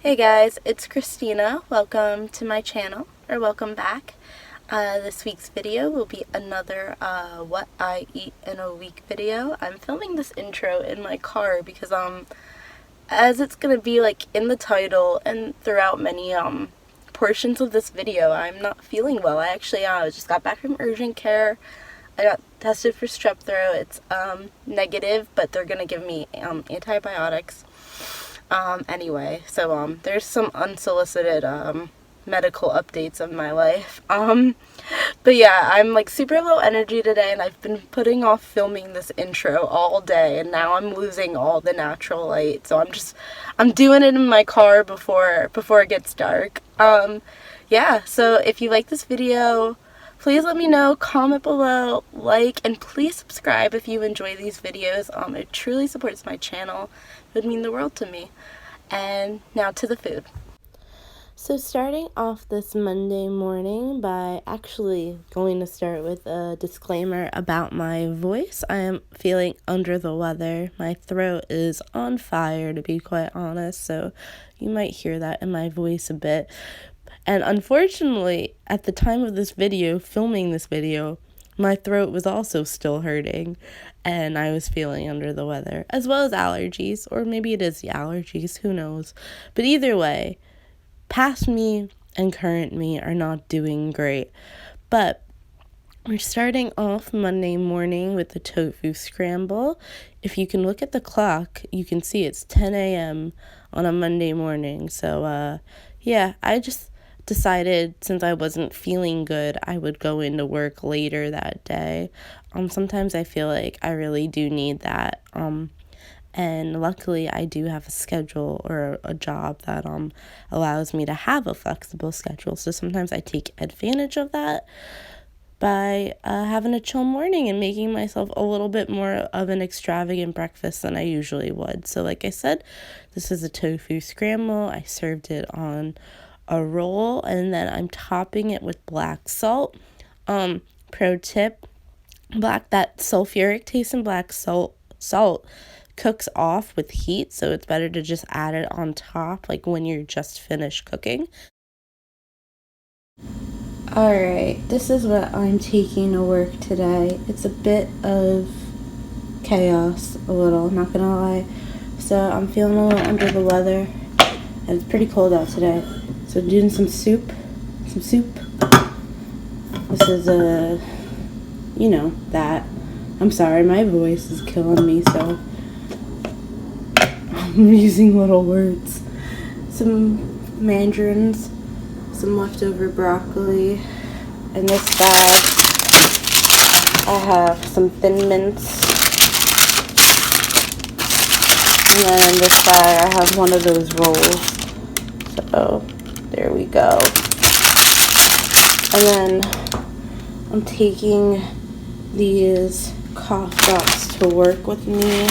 Hey guys, it's Christina. Welcome to my channel, or welcome back. This week's video will be another what I eat in a week video. I'm filming this intro in my car because as it's gonna be like in the title and throughout many portions of this video, I'm not feeling well. I actually just got back from urgent care. I got tested for strep throat. It's negative, but they're gonna give me antibiotics. Anyway, so there's some unsolicited medical updates of my life. But yeah, I'm like super low energy today, and I've been putting off filming this intro all day, and now I'm losing all the natural light. So I'm doing it in my car before it gets dark. Yeah, so if you like this video, please let me know, comment below, like, and please subscribe if you enjoy these videos. It truly supports my channel. It would mean the world to me. And now to the food. So starting off this Monday morning by actually going to start with a disclaimer about my voice. I am feeling under the weather. My throat is on fire, to be quite honest, so you might hear that in my voice a bit. And unfortunately, at the time of this video, filming this video, my throat was also still hurting, and I was feeling under the weather, as well as allergies, or maybe it is the allergies, who knows. But either way, past me and current me are not doing great. But we're starting off Monday morning with the tofu scramble. If you can look at the clock, you can see it's 10 a.m. on a Monday morning. So, yeah, I just decided since I wasn't feeling good, I would go into work later that day. Sometimes I feel like I really do need that. And luckily I do have a schedule or a job that allows me to have a flexible schedule. So sometimes I take advantage of that by having a chill morning and making myself a little bit more of an extravagant breakfast than I usually would. So like I said, this is a tofu scramble. I served it on a roll, and then I'm topping it with black salt. Pro tip, that sulfuric taste in black salt cooks off with heat, so it's better to just add it on top like when you're just finished cooking. Alright, this is what I'm taking to work today. It's a bit of chaos, a little, not gonna lie. So I'm feeling a little under the weather, and it's pretty cold out today. So doing some soup. This is that. I'm sorry, my voice is killing me, so I'm using little words. Some mandarins, some leftover broccoli. In this bag, I have some Thin Mints. And then in this bag, I have one of those rolls. So there we go. And then I'm taking these cough drops to work with me.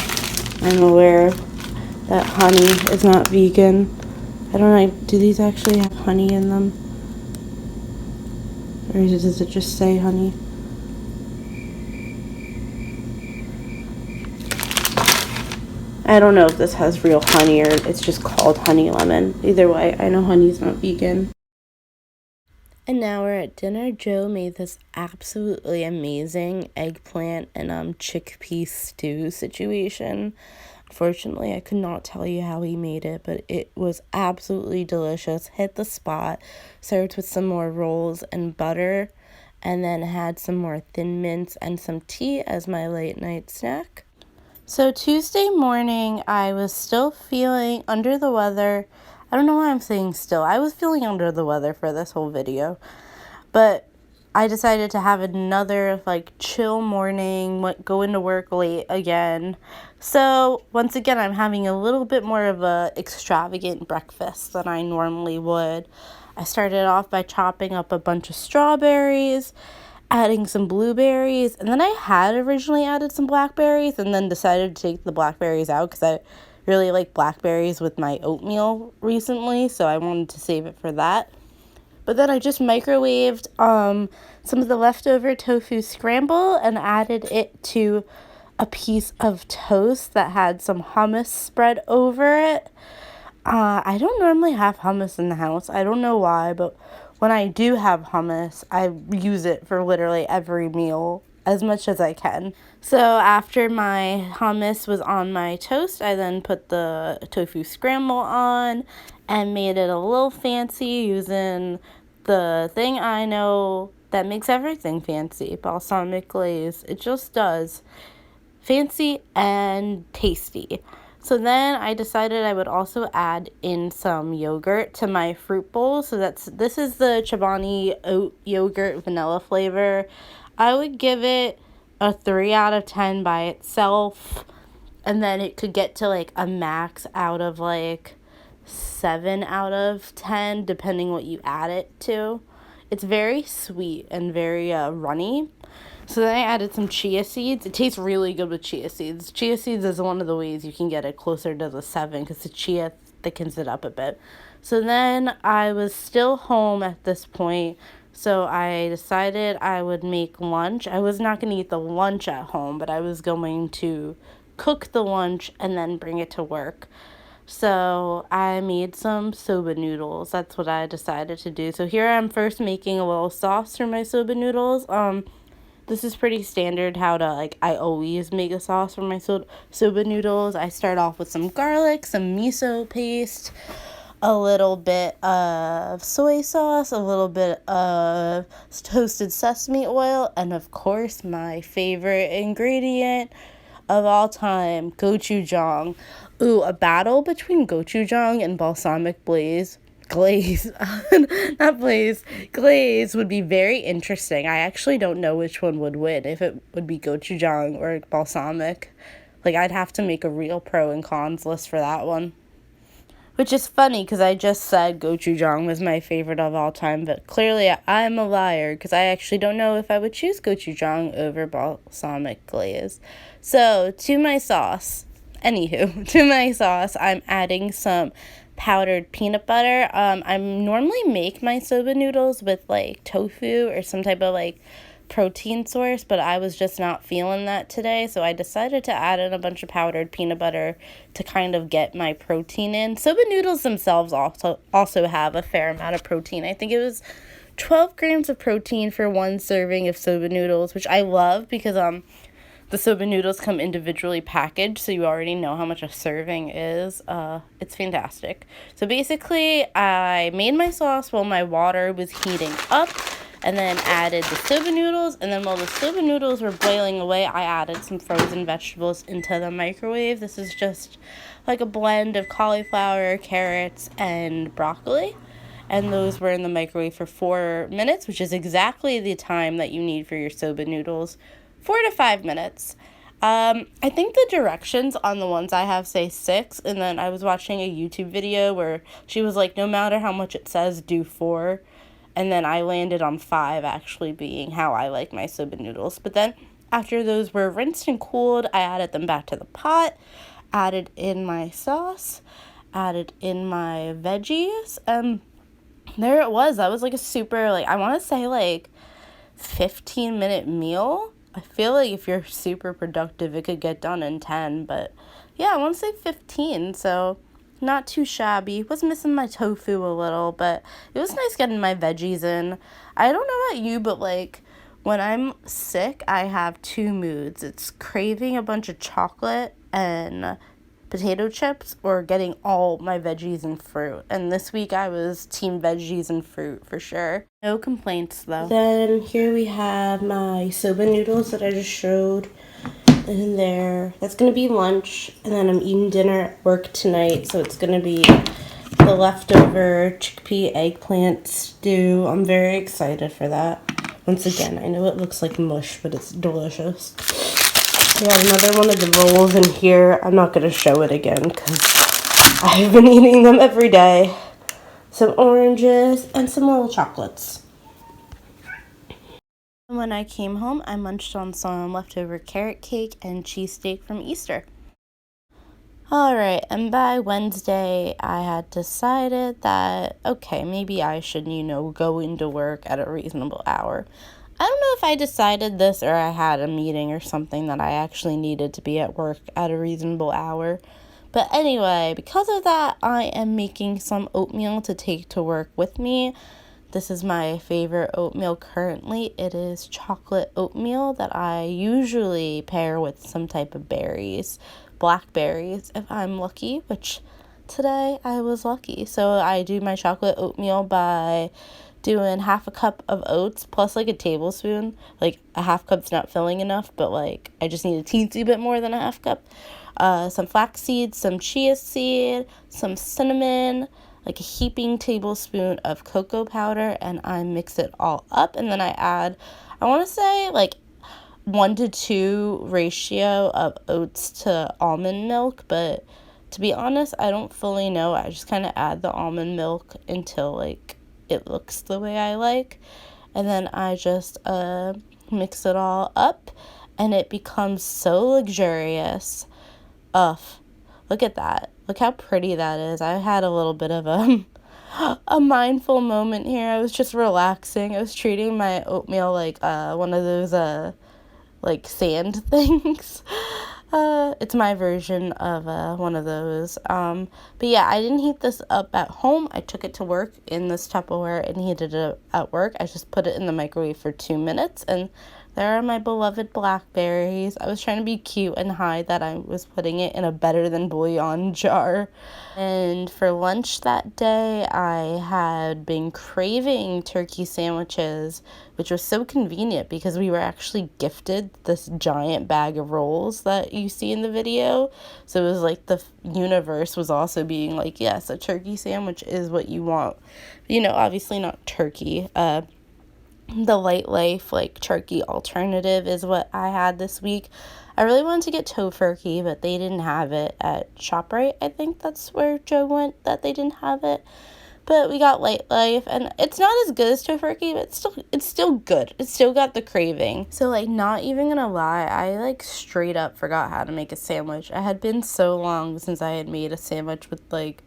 I'm aware that honey is not vegan. I don't know, do these actually have honey in them? Or does it just say honey? I don't know if this has real honey or it's just called honey lemon. Either way, I know honey's not vegan. And now we're at dinner. Joe made this absolutely amazing eggplant and chickpea stew situation. Unfortunately, I could not tell you how he made it, but it was absolutely delicious. Hit the spot. Served with some more rolls and butter, and then had some more Thin Mints and some tea as my late night snack. So Tuesday morning, I was still feeling under the weather. I don't know why I'm saying still. I was feeling under the weather for this whole video. But I decided to have another chill morning, go into work late again. So once again, I'm having a little bit more of a extravagant breakfast than I normally would. I started off by chopping up a bunch of strawberries, adding some blueberries, and then I had originally added some blackberries and then decided to take the blackberries out because I really like blackberries with my oatmeal recently, so I wanted to save it for that. But then I just microwaved some of the leftover tofu scramble and added it to a piece of toast that had some hummus spread over it. I don't normally have hummus in the house. I don't know why, but when I do have hummus, I use it for literally every meal as much as I can. So after my hummus was on my toast, I then put the tofu scramble on and made it a little fancy using the thing I know that makes everything fancy, balsamic glaze. It just does. Fancy and tasty. So then I decided I would also add in some yogurt to my fruit bowl. So this is the Chobani oat yogurt vanilla flavor. I would give it a 3 out of 10 by itself, and then it could get to like a max out of like 7 out of 10 depending what you add it to. It's very sweet and very runny. So then I added some chia seeds. It tastes really good with chia seeds. Chia seeds is one of the ways you can get it closer to the 7 because the chia thickens it up a bit. So then I was still home at this point, so I decided I would make lunch. I was not going to eat the lunch at home, but I was going to cook the lunch and then bring it to work. So I made some soba noodles. That's what I decided to do. So here I'm first making a little sauce for my soba noodles. This is pretty standard how to, I always make a sauce for my soba noodles. I start off with some garlic, some miso paste, a little bit of soy sauce, a little bit of toasted sesame oil, and of course my favorite ingredient of all time, gochujang. Ooh, a battle between gochujang and balsamic glaze would be very interesting. I actually don't know which one would win, if it would be gochujang or balsamic. I'd have to make a real pro and cons list for that one. Which is funny, because I just said gochujang was my favorite of all time, but clearly I'm a liar, because I actually don't know if I would choose gochujang over balsamic glaze. So, to my sauce, I'm adding some powdered peanut butter. I normally make my soba noodles with tofu or some type of protein source, but I was just not feeling that today, so I decided to add in a bunch of powdered peanut butter to kind of get my protein in. Soba noodles themselves also have a fair amount of protein. I think it was 12 grams of protein for one serving of soba noodles, which I love because the soba noodles come individually packaged, so you already know how much a serving is. It's fantastic. So basically, I made my sauce while my water was heating up, and then added the soba noodles, and then while the soba noodles were boiling away, I added some frozen vegetables into the microwave. This is just a blend of cauliflower, carrots, and broccoli. And those were in the microwave for 4 minutes, which is exactly the time that you need for your soba noodles. 4 to 5 minutes. I think the directions on the ones I have say 6, and then I was watching a YouTube video where she was like, no matter how much it says, do 4. And then I landed on 5 actually being how I like my soba noodles. But then after those were rinsed and cooled, I added them back to the pot, added in my sauce, added in my veggies, and there it was. That was a super, I want to say 15-minute meal. I feel like if you're super productive, it could get done in 10, but yeah, I want to say 15, so not too shabby. Was missing my tofu a little, but it was nice getting my veggies in. I don't know about you, but when I'm sick, I have 2 moods. It's craving a bunch of chocolate and potato chips, or getting all my veggies and fruit. And this week I was team veggies and fruit for sure. No complaints though. Then here we have my soba noodles that I just showed in there. That's gonna be lunch, and then I'm eating dinner at work tonight, so it's gonna be the leftover chickpea eggplant stew. I'm very excited for that. Once again, I know it looks like mush, but it's delicious. I got another one of the rolls in here. I'm not going to show it again because I've been eating them every day. Some oranges and some little chocolates. When I came home, I munched on some leftover carrot cake and cheesesteak from Easter. Alright, and by Wednesday, I had decided that, okay, maybe I should, go into work at a reasonable hour. I don't know if I decided this or I had a meeting or something that I actually needed to be at work at a reasonable hour, But anyway, because of that, I am making some oatmeal to take to work with me. This is my favorite oatmeal currently. It is chocolate oatmeal that I usually pair with some type of berries, blackberries if I'm lucky, which today I was lucky. So I do my chocolate oatmeal by doing half a cup of oats plus like a tablespoon. Like a half cup's not filling enough, but like I just need a teensy bit more than a half cup. Some flax seeds, some chia seed, some cinnamon, like a heaping tablespoon of cocoa powder, and I mix it all up. And then I add, I want to say like 1-to-2 ratio of oats to almond milk, but to be honest, I don't fully know. I just kind of add the almond milk until like it looks the way I like, and then I just mix it all up, and it becomes so luxurious. Ugh, look at that. Look how pretty that is. I had a little bit of a mindful moment here. I was just relaxing. I was treating my oatmeal like one of those like sand things. It's my version of one of those. But yeah, I didn't heat this up at home. I took it to work in this Tupperware and heated it at work. I just put it in the microwave for 2 minutes, and there are my beloved blackberries. I was trying to be cute and hide that I was putting it in a better than bouillon jar. And for lunch that day, I had been craving turkey sandwiches, which was so convenient because we were actually gifted this giant bag of rolls that you see in the video. So it was like the universe was also being like, yes, a turkey sandwich is what you want. You know, obviously not turkey. The Light Life, like, turkey alternative is what I had this week. I really wanted to get tofurkey, but they didn't have it at ShopRite. I think that's where Joe went, that they didn't have it. But we got Light Life, and it's not as good as tofurkey, but it's still good. It's still got the craving. So, like, not even gonna lie, I, like, straight up forgot how to make a sandwich. It had been so long since I had made a sandwich with, like,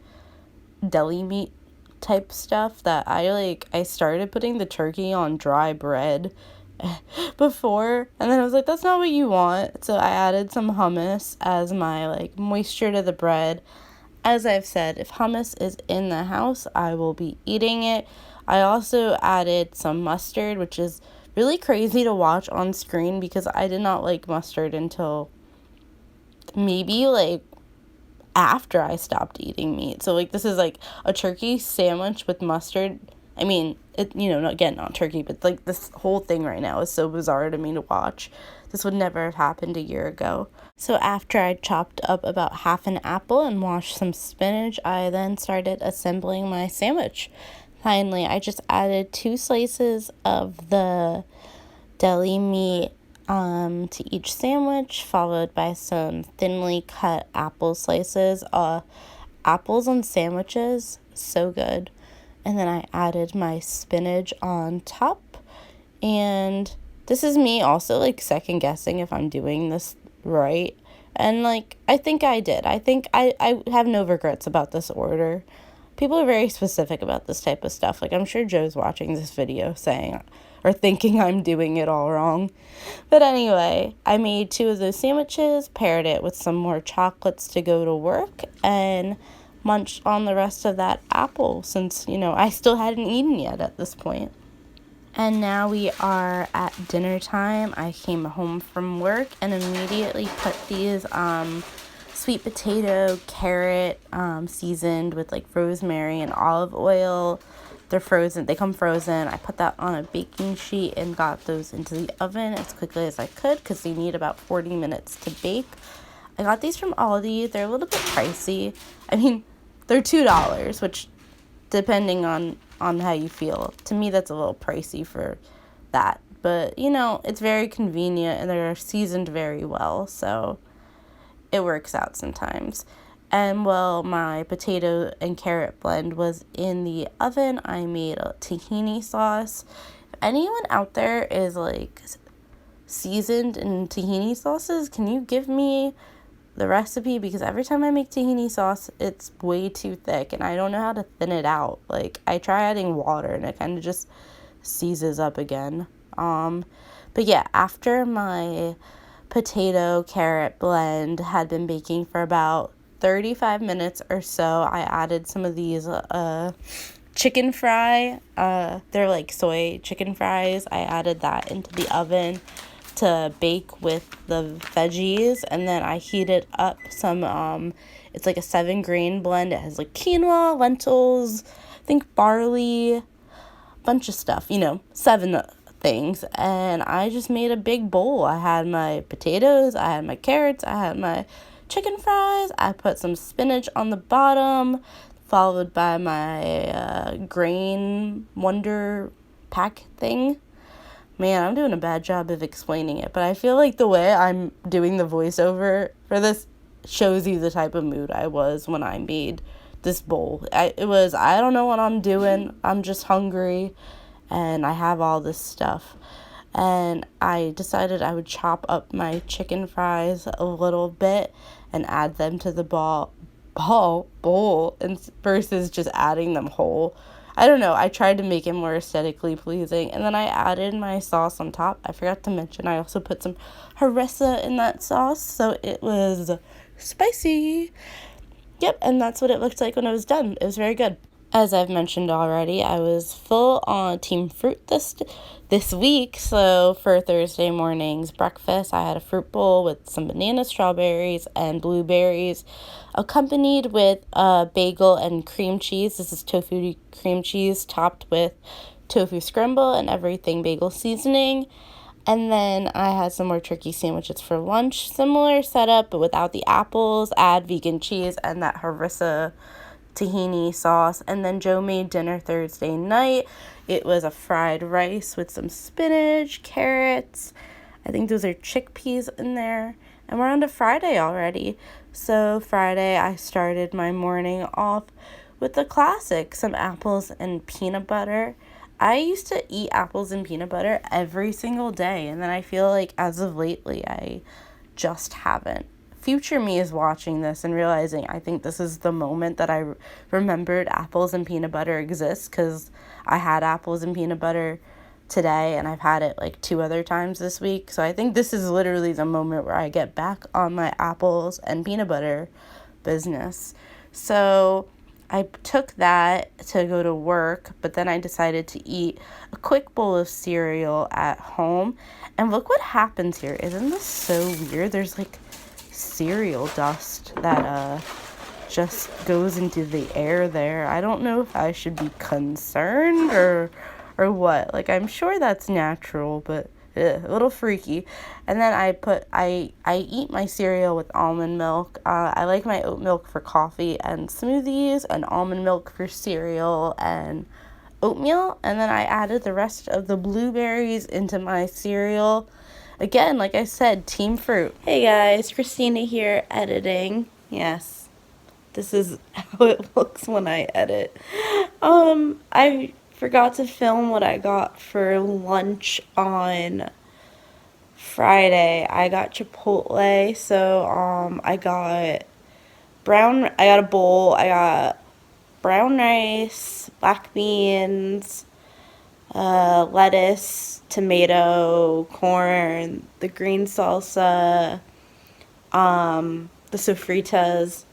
deli meat type stuff that I started putting the turkey on dry bread before, and then I was like, that's not what you want. So I added some hummus as my like moisture to the bread. As I've said, if hummus is in the house, I will be eating it. I also added some mustard, which is really crazy to watch on screen because I did not like mustard until maybe like after I stopped eating meat. So like this is like a turkey sandwich with mustard. I mean, it, you know, again, not turkey, but like this whole thing right now is so bizarre to me to watch. This would never have happened a year ago. So after I chopped up about half an apple and washed some spinach, I then started assembling my sandwich. Finally, I just added 2 slices of the deli meat to each sandwich, followed by some thinly cut apple slices. Apples on sandwiches, so good. And then I added my spinach on top. And this is me also like second guessing if I'm doing this right. And like, I think I did. I think I have no regrets about this order. People are very specific about this type of stuff. Like, I'm sure Joe's watching this video saying or thinking I'm doing it all wrong. But anyway, I made 2 of those sandwiches, paired it with some more chocolates to go to work, and munched on the rest of that apple since, you know, I still hadn't eaten yet at this point. And now we are at dinner time. I came home from work and immediately put these sweet potato, carrot, seasoned with like rosemary and olive oil. They're frozen. They come frozen. I put that on a baking sheet and got those into the oven as quickly as I could because they need about 40 minutes to bake. I got these from Aldi. They're a little bit pricey. I mean, they're $2, which depending on how you feel. To me, that's a little pricey for that. But, you know, it's very convenient and they're seasoned very well. So it works out sometimes. And while my potato and carrot blend was in the oven, I made a tahini sauce. If anyone out there is like seasoned in tahini sauces, can you give me the recipe? Because every time I make tahini sauce, it's way too thick and I don't know how to thin it out. Like, I try adding water and it kind of just seizes up again. But yeah, after my potato carrot blend had been baking for about 35 minutes or so, I added some of these chicken fry. They're like soy chicken fries. I added that into the oven to bake with the veggies, and then I heated up some it's like a 7-grain blend. It has like quinoa, lentils, I think barley, bunch of stuff, 7 things, and I just made a big bowl. I had my potatoes, I had my carrots, I had my chicken fries, I put some spinach on the bottom, followed by my grain wonder pack thing. Man, I'm doing a bad job of explaining it, but I feel like the way I'm doing the voiceover for this shows you the type of mood I was when I made this bowl. I don't know what I'm doing. I'm just hungry, and I have all this stuff. And I decided I would chop up my chicken fries a little bit and add them to the bowl and versus just adding them whole. I don't know, I tried to make it more aesthetically pleasing, and then I added my sauce on top. I forgot to mention I also put some harissa in that sauce, so it was spicy. Yep, and that's what it looked like when it was done. It was very good. As I've mentioned already, I was full on Team Fruit this week. So for Thursday morning's breakfast, I had a fruit bowl with some banana, strawberries, and blueberries, accompanied with a bagel and cream cheese. This is tofu cream cheese topped with tofu scramble and everything bagel seasoning. And then I had some more turkey sandwiches for lunch. Similar setup, but without the apples. Add vegan cheese and that harissa tahini sauce. And then Joe made dinner Thursday night. It was a fried rice with some spinach, carrots. I think those are chickpeas in there. And we're on to Friday already. So Friday I started my morning off with the classic, some apples and peanut butter. I used to eat apples and peanut butter every single day, and then I feel like as of lately I just haven't. Future me is watching this and realizing I think this is the moment that I remembered apples and peanut butter exist, because I had apples and peanut butter today and I've had it like 2 other times this week. So I think this is literally the moment where I get back on my apples and peanut butter business. So I took that to go to work, but then I decided to eat a quick bowl of cereal at home. And look what happens here. Isn't this so weird? There's like cereal dust that just goes into the air there. I don't know if I should be concerned or what. Like, I'm sure that's natural, but a little freaky. And then I eat my cereal with almond milk. I like my oat milk for coffee and smoothies, and almond milk for cereal and oatmeal. And then I added the rest of the blueberries into my cereal. Again, like I said, Team Fruit. Hey guys, Christina here editing. Yes, this is how it looks when I edit. I forgot to film what I got for lunch on Friday. I got Chipotle, so I got a bowl. I got brown rice, black beans, lettuce, tomato, corn, the green salsa, the sofritas,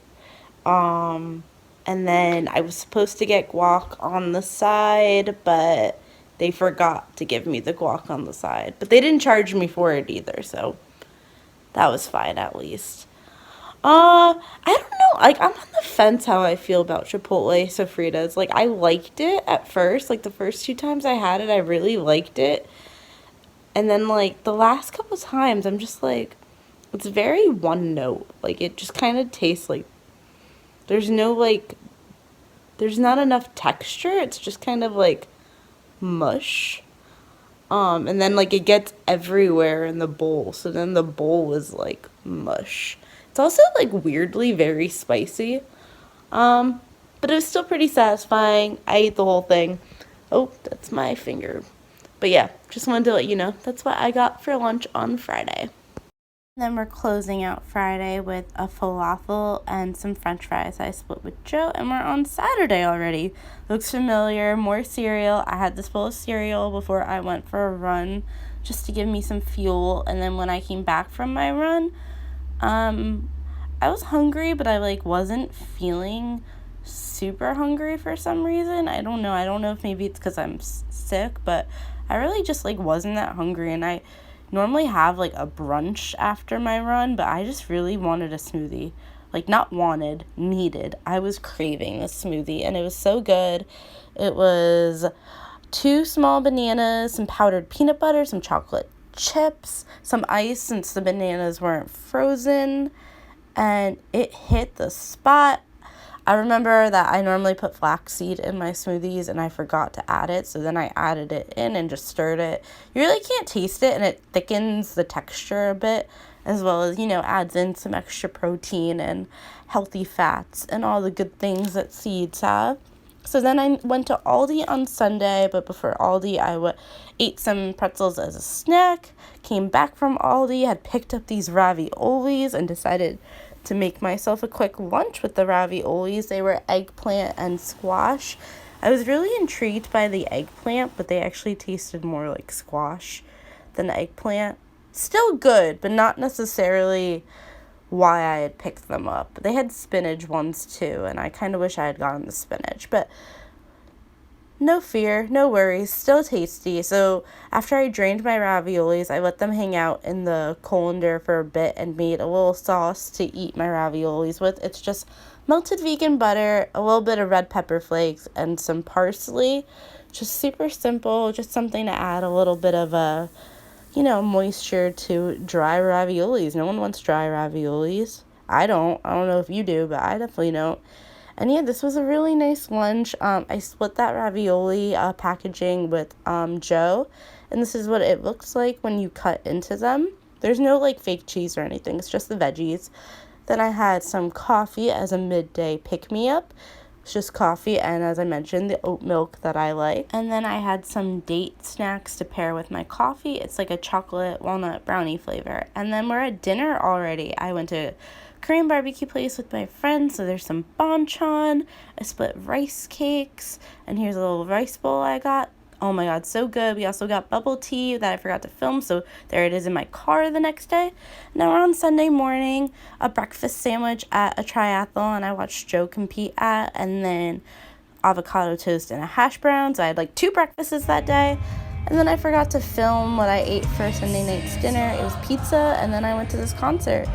and then I was supposed to get guac on the side, but they forgot to give me the guac on the side. But they didn't charge me for it either, so that was fine at least. I don't know, like, I'm on the fence how I feel about Chipotle sofritas. Like, I liked it at first, like, the first 2 times I had it, I really liked it. And then, like, the last couple times, I'm just like, it's very one note. Like, it just kind of tastes like, there's not enough texture. It's just kind of like mush. And then, like, it gets everywhere in the bowl. So then the bowl is like mush. It's also, like, weirdly very spicy. But it was still pretty satisfying. I ate the whole thing. Oh, that's my finger. But yeah, just wanted to let you know that's what I got for lunch on Friday. Then we're closing out Friday with a falafel and some french fries I split with Joe, and we're on Saturday already. Looks familiar, more cereal. I had this bowl of cereal before I went for a run just to give me some fuel, and then when I came back from my run, I was hungry, but I like wasn't feeling super hungry for some reason. I don't know if maybe it's because I'm sick, but I really just like wasn't that hungry. And I normally have like a brunch after my run, but I just really wanted a smoothie. Like, not wanted, needed. I was craving this smoothie, and it was so good. It was 2 small bananas, some powdered peanut butter, some chocolate chips, some ice since the bananas weren't frozen, and it hit the spot. I remember that I normally put flaxseed in my smoothies, and I forgot to add it, so then I added it in and just stirred it. You really can't taste it, and it thickens the texture a bit, as well as, adds in some extra protein and healthy fats and all the good things that seeds have. So then I went to Aldi on Sunday, but before Aldi, I ate some pretzels as a snack, came back from Aldi, had picked up these raviolis, and decided to make myself a quick lunch with the raviolis. They were eggplant and squash. I was really intrigued by the eggplant, but they actually tasted more like squash than eggplant. Still good, but not necessarily why I had picked them up. They had spinach ones too, and I kind of wish I had gotten the spinach, but no fear, no worries, still tasty. So after I drained my raviolis, I let them hang out in the colander for a bit and made a little sauce to eat my raviolis with. It's just melted vegan butter, a little bit of red pepper flakes, and some parsley. Just super simple, just something to add a little bit of a moisture to dry raviolis. No one wants dry raviolis. I don't know if you do, but I definitely don't. And yeah, this was a really nice lunch. I split that ravioli packaging with Joe, and this is what it looks like when you cut into them. There's no like fake cheese or anything. It's just the veggies. Then I had some coffee as a midday pick-me-up. It's just coffee and, as I mentioned, the oat milk that I like. And then I had some date snacks to pair with my coffee. It's like a chocolate walnut brownie flavor. And then we're at dinner already. I went to a Korean barbecue place with my friends, so there's some banchan. I split rice cakes, and here's a little rice bowl I got. Oh my god, so good. We also got bubble tea that I forgot to film, so there it is in my car the next day. Now we're on Sunday morning, a breakfast sandwich at a triathlon I watched Joe compete at, and then avocado toast and a hash brown. So I had like 2 breakfasts that day. And then I forgot to film what I ate for Sunday night's dinner. It was pizza, and then I went to this concert.